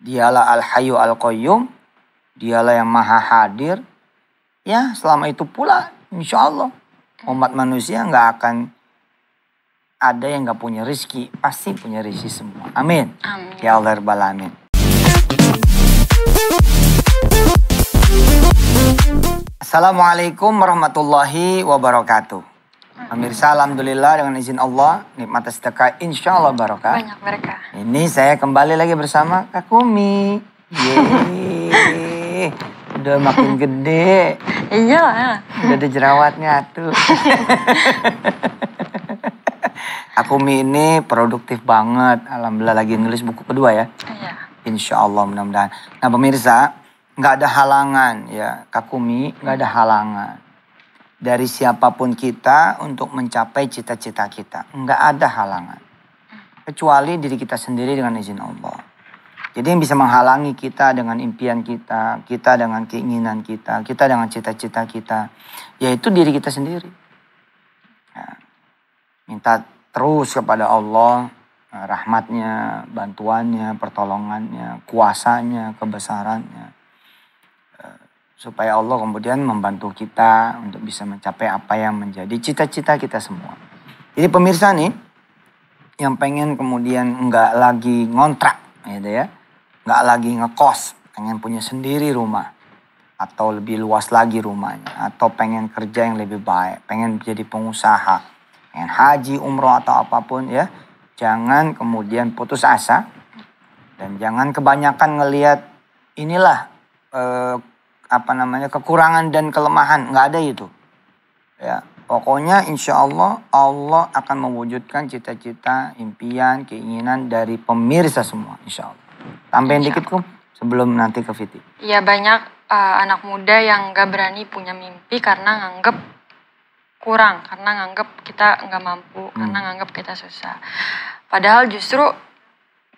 Dialah Al-Hayyu Al-Qayyum. Dialah yang maha hadir. Ya, selama itu pula insya Allah umat manusia nggak akan ada yang nggak punya rezeki. Pasti punya rezeki semua. Amin. Amin. Ya Allah Rabbal Alamin. Assalamualaikum warahmatullahi wabarakatuh. Pemirsa, alhamdulillah dengan izin Allah, nikmat sedekah insya Allah barokah. Banyak berkah. Ini saya kembali lagi bersama Kak Kumi. Yeay, udah makin gede. Iya. Udah ada jerawatnya tuh. Kak Kumi ini produktif banget. Alhamdulillah lagi nulis buku kedua ya. Iya. Insya Allah mudah-mudahan. Nah pemirsa, nggak ada halangan ya. Kak Kumi nggak ada halangan dari siapapun kita untuk mencapai cita-cita kita. Nggak ada halangan. Kecuali diri kita sendiri dengan izin Allah. Jadi yang bisa menghalangi kita dengan impian kita, kita dengan keinginan kita dengan cita-cita kita, yaitu diri kita sendiri. Nah, minta terus kepada Allah rahmatnya, bantuannya, pertolongannya, kuasanya, kebesarannya. Supaya Allah kemudian membantu kita untuk bisa mencapai apa yang menjadi cita-cita kita semua. Jadi pemirsa nih, yang pengen kemudian nggak lagi ngontrak gitu ya. Nggak lagi ngekos, pengen punya sendiri rumah. Atau lebih luas lagi rumahnya. Atau pengen kerja yang lebih baik, pengen jadi pengusaha. Pengen haji, umroh atau apapun ya. Jangan kemudian putus asa. Dan jangan kebanyakan ngelihat inilah kekurangan dan kelemahan, nggak ada itu. Ya, pokoknya insya Allah akan mewujudkan cita-cita, impian, keinginan dari pemirsa semua, insya Allah. Tambahin dikit Kum, sebelum nanti ke Fiti. Iya, banyak anak muda yang nggak berani punya mimpi karena nganggep kurang, karena nganggep kita nggak mampu, karena nganggep kita susah. Padahal justru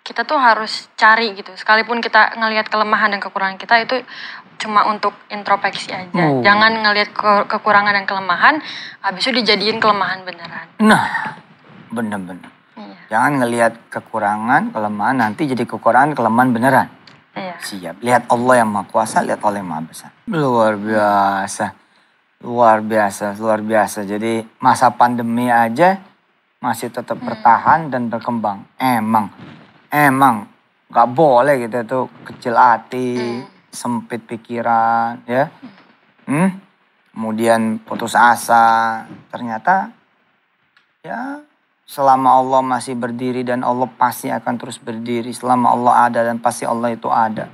kita tuh harus cari gitu. Sekalipun kita ngelihat kelemahan dan kekurangan kita itu cuma untuk introspeksi aja. Jangan ngelihat kekurangan dan kelemahan, habis itu dijadiin kelemahan beneran. Nah, bener-bener. Iya. Jangan ngelihat kekurangan, kelemahan, nanti jadi kekurangan, kelemahan beneran. Iya. Siap. Lihat Allah yang Maha Kuasa, lihat Allah yang Maha Besar. Luar biasa. Luar biasa, luar biasa. Jadi masa pandemi aja masih tetap bertahan dan berkembang. Emang gak boleh kita tuh kecil hati, sempit pikiran, ya. Kemudian putus asa. Ternyata ya selama Allah masih berdiri dan Allah pasti akan terus berdiri. Selama Allah ada dan pasti Allah itu ada.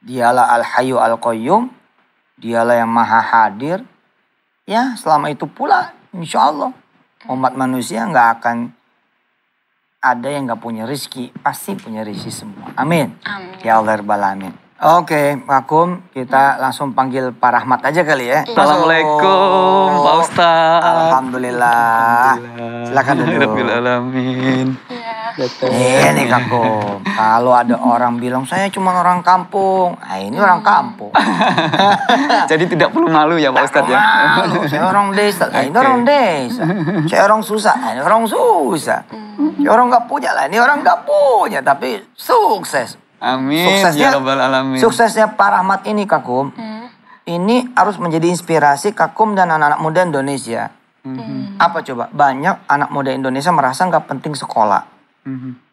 Dialah Al-Hayyu Al-Qayyum. Dialah yang maha hadir. Ya selama itu pula insya Allah umat manusia nggak akan ada yang nggak punya rezeki. Pasti punya rezeki semua. Amin. Amin. Ya Allah Rabbal Alamin. Oke, Pak Kum, kita langsung panggil Pak Rahmat aja kali ya. Assalamualaikum, Pak Ustadz. Alhamdulillah. Silakan dulu. Rabbil alamin. Ini Kak Kum, kalau ada orang bilang saya cuma orang kampung, ini orang kampung. Jadi tidak perlu malu ya Pak Ustadz ya. Malu, saya orang desa, ini orang desa. Saya orang susah, ini orang susah. Saya orang nggak punya lah, ini orang nggak punya, tapi sukses. Amin. Suksesnya, ya Rabbal alamin. Suksesnya Pak Rahmat ini Kak Kum, ini harus menjadi inspirasi Kak Kum dan anak-anak muda Indonesia. Apa coba? Banyak anak muda Indonesia merasa nggak penting sekolah,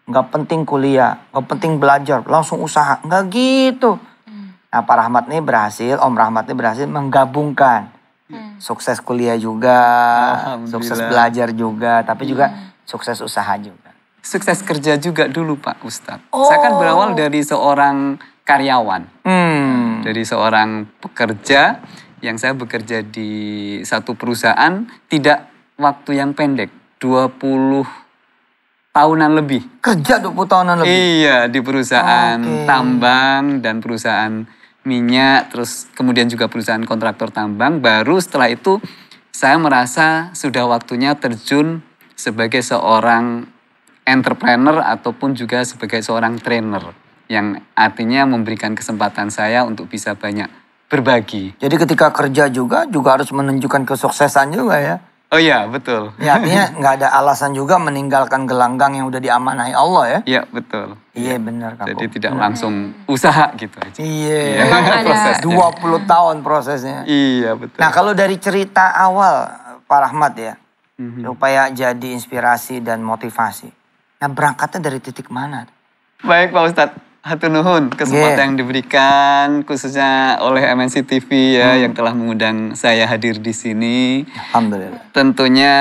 nggak penting kuliah, nggak penting belajar, langsung usaha, nggak gitu. Nah Pak Rahmat ini berhasil, Om Rahmat ini berhasil menggabungkan sukses kuliah juga, sukses belajar juga, tapi juga sukses usaha juga. Sukses kerja juga dulu Pak Ustadz. Saya kan berawal dari seorang karyawan. Dari seorang pekerja yang saya bekerja di satu perusahaan tidak waktu yang pendek. 20 tahunan lebih. Kerja 20 tahunan lebih? Iya, di perusahaan tambang dan perusahaan minyak. Terus kemudian juga perusahaan kontraktor tambang. Baru setelah itu saya merasa sudah waktunya terjun sebagai seorang entrepreneur ataupun juga sebagai seorang trainer yang artinya memberikan kesempatan saya untuk bisa banyak berbagi. Jadi ketika kerja juga harus menunjukkan kesuksesan juga ya? Oh iya, betul. Ya artinya nggak ada alasan juga meninggalkan gelanggang yang udah diamanahi Allah ya. Iya, betul. Iya benar Kak. Jadi tidak langsung usaha gitu aja. Iya. Memang ada Prosesnya. 20 tahun prosesnya. Iya, betul. Nah kalau dari cerita awal Pak Rahmat ya, Mhm. supaya jadi inspirasi dan motivasi. Nah berangkatnya dari titik mana? Baik Pak Ustadz, hatur nuhun kesempatan yang diberikan khususnya oleh MNC TV ya yang telah mengundang saya hadir di sini. Alhamdulillah. Tentunya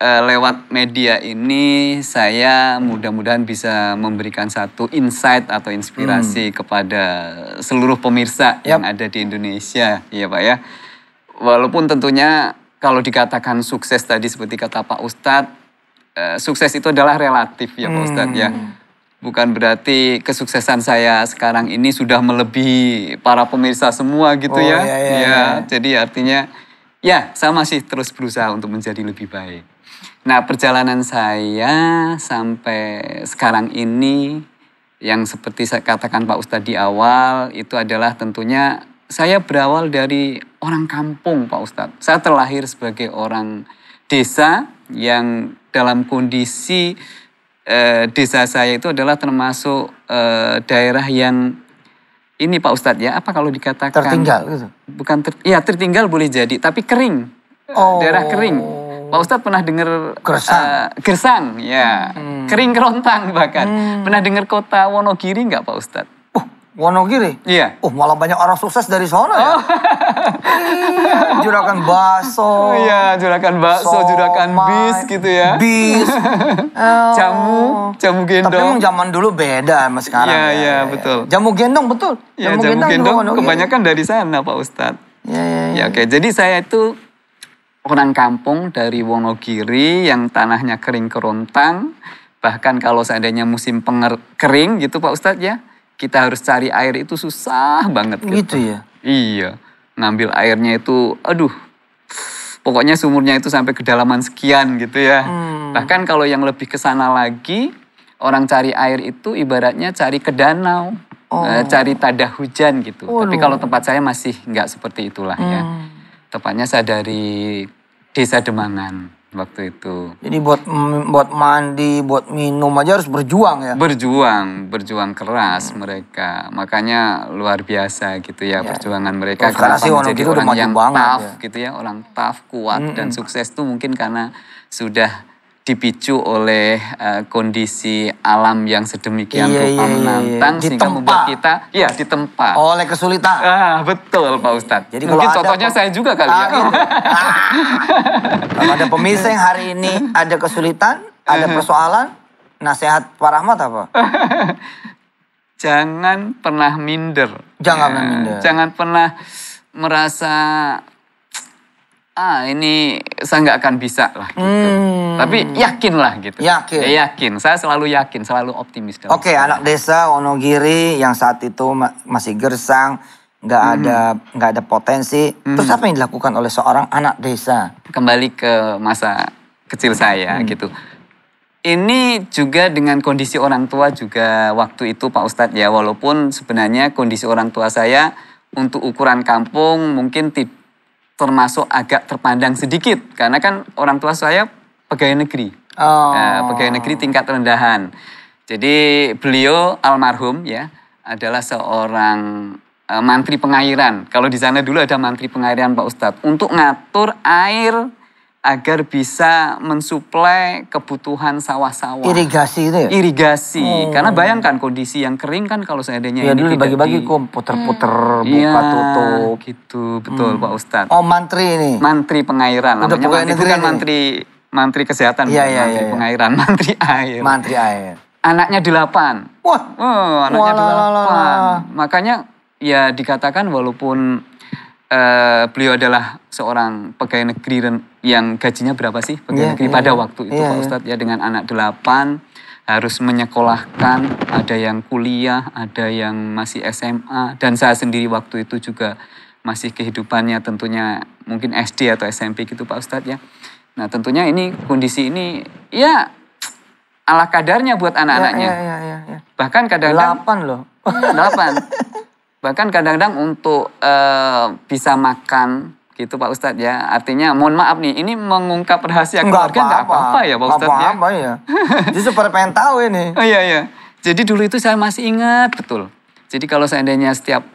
lewat media ini saya mudah-mudahan bisa memberikan satu insight atau inspirasi kepada seluruh pemirsa yang ada di Indonesia, ya Pak ya. Walaupun tentunya kalau dikatakan sukses tadi seperti kata Pak Ustadz, sukses itu adalah relatif ya Pak Ustadz ya. Bukan berarti kesuksesan saya sekarang ini sudah melebihi para pemirsa semua gitu ya. Ya, jadi artinya ya saya masih terus berusaha untuk menjadi lebih baik. Nah perjalanan saya sampai sekarang ini yang seperti saya katakan Pak Ustadz di awal itu adalah tentunya saya berawal dari orang kampung Pak Ustadz. Saya terlahir sebagai orang desa yang dalam kondisi desa saya itu adalah termasuk daerah yang ini Pak Ustadz ya, apa kalau dikatakan Tertinggal gitu? Bukan tertinggal boleh jadi, tapi kering. Daerah kering. Pak Ustadz pernah dengar Gersang ya, kering kerontang bahkan. Pernah dengar kota Wonogiri nggak Pak Ustadz? Wonogiri? Iya. Malah banyak orang sukses dari sana ya? Juragan bakso. Iya, juragan bakso, juragan bis gitu ya. Bis. Jamu gendong. Tapi emang zaman dulu beda sama sekarang. Iya, betul. Jamu gendong betul. Ya, jamu gendong kebanyakan dari sana Pak Ustadz. Ya, oke. Jadi saya itu orang kampung dari Wonogiri yang tanahnya kering kerontang. Bahkan kalau seandainya musim kering gitu Pak Ustadz ya, kita harus cari air itu susah banget. Gitu ya? Iya. Ngambil airnya itu, aduh. Pokoknya sumurnya itu sampai kedalaman sekian gitu ya. Bahkan kalau yang lebih ke sana lagi, orang cari air itu ibaratnya cari ke danau. Cari tadah hujan gitu. Tapi kalau tempat saya masih nggak seperti itulah ya. Tepatnya saya dari Desa Demangan waktu itu. Jadi buat mandi, buat minum aja harus berjuang ya? Berjuang keras mereka. Makanya luar biasa gitu ya perjuangan mereka. Karena sih menjadi orang yang tough ya. gitu ya. Orang tough, kuat dan sukses tuh mungkin karena sudah dipicu oleh kondisi alam yang sedemikian rupa menantang sehingga membuat kita ditempa oleh kesulitan. Betul Pak Ustadz. Jadi mungkin kalau contohnya saya juga kali ya. Gitu. Kalau ada pemirsa yang hari ini ada kesulitan, ada persoalan, nasihat Pak Rahmat apa? Jangan pernah minder. Jangan pernah merasa ini saya nggak akan bisa lah gitu. Tapi yakinlah gitu. Yakin. Saya selalu yakin, selalu optimis. Oke, anak desa Wonogiri yang saat itu masih gersang, nggak ada potensi. Terus apa yang dilakukan oleh seorang anak desa? Kembali ke masa kecil saya gitu. Ini juga dengan kondisi orang tua juga waktu itu Pak Ustadz ya. Walaupun sebenarnya kondisi orang tua saya untuk ukuran kampung mungkin termasuk agak terpandang sedikit. Karena kan orang tua saya pegawai negeri. Pegawai negeri tingkat rendahan. Jadi beliau almarhum ya adalah seorang mantri pengairan. Kalau di sana dulu ada mantri pengairan Pak Ustadz. Untuk ngatur air agar bisa mensuplai kebutuhan sawah-sawah. Irigasi itu ya? Irigasi. Karena bayangkan kondisi yang kering kan kalau seandainya ya, ini dulu bagi-bagi kok puter-puter, buka tutup. Gitu, betul Pak Ustadz. Mantri ini? Mantri pengairan. Namanya mantri, bukan mantri kesehatan. Mantri pengairan, mantri air. Mantri air. Anaknya 8. Wah. Anaknya 8. Makanya ya dikatakan walaupun beliau adalah seorang pegawai negeri yang gajinya berapa sih pegawai negeri pada waktu itu Pak Ustadz ya, dengan anak 8 harus menyekolahkan, ada yang kuliah, ada yang masih SMA, dan saya sendiri waktu itu juga masih kehidupannya tentunya mungkin SD atau SMP gitu Pak Ustadz ya. Nah tentunya ini kondisi ini ya ala kadarnya buat anak-anaknya. Bahkan kadang-kadang 8 loh. 8. Bahkan kadang-kadang untuk bisa makan Gitu Pak Ustadz ya. Artinya mohon maaf nih, ini mengungkap rahasia Enggak keluarga nggak apa-apa ya Pak Ustadz ya. Apa-apa ya. Justru pada pengen tahu ini. Oh iya. Jadi dulu itu saya masih ingat betul. Jadi kalau seandainya setiap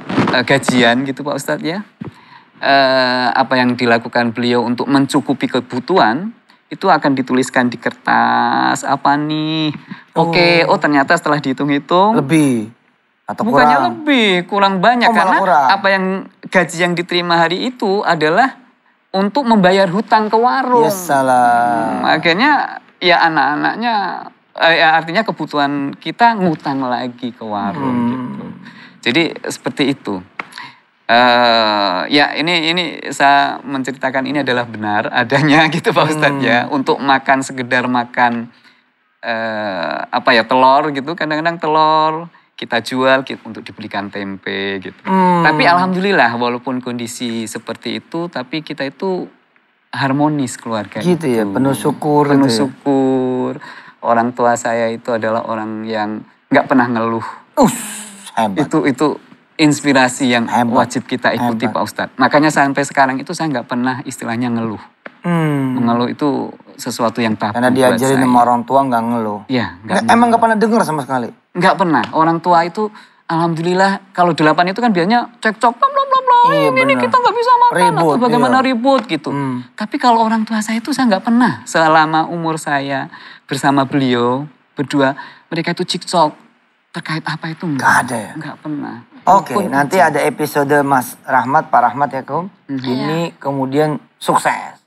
gajian gitu Pak Ustadz ya. Apa yang dilakukan beliau untuk mencukupi kebutuhan. Itu akan dituliskan di kertas. Apa nih? Oke, ternyata setelah dihitung-hitung. Lebih. Atau Bukannya kurang. lebih, kurang banyak. Malah Karena kurang. apa yang gaji yang diterima hari itu adalah untuk membayar hutang ke warung. Ya salah. Akhirnya ya anak-anaknya, artinya kebutuhan kita ngutang lagi ke warung gitu. Jadi seperti itu. Ya ini saya menceritakan ini adalah benar adanya gitu Pak Ustadz ya. Untuk makan sekedar makan telur gitu. Kadang-kadang telur kita jual untuk dibelikan tempe gitu. Tapi alhamdulillah walaupun kondisi seperti itu, tapi kita itu harmonis keluarga Gitu itu. ya, penuh syukur. Penuh gitu ya. syukur. Orang tua saya itu adalah orang yang nggak pernah ngeluh. Hebat. Itu inspirasi yang Hebat. wajib kita ikuti Hebat. Pak Ustadz. Makanya sampai sekarang itu saya nggak pernah istilahnya ngeluh. Mengeluh itu sesuatu yang tabu Karena buat diajarin saya. sama orang tua nggak ngeluh. Iya, Emang nggak pernah dengar sama sekali? Nggak pernah. Orang tua itu alhamdulillah kalau 8 itu kan biasanya cekcok bla bla bla bla. Iya, Ini benar. kita nggak bisa makan Ribut, atau bagaimana iya. ribut gitu. Tapi kalau orang tua saya itu saya nggak pernah selama umur saya bersama beliau berdua mereka itu cekcok terkait apa itu Nggak ada ya? Nggak pernah. Oke, Rukun nanti aja. ada episode Mas Rahmat, Pak Rahmat ya Kum. Ini kemudian sukses.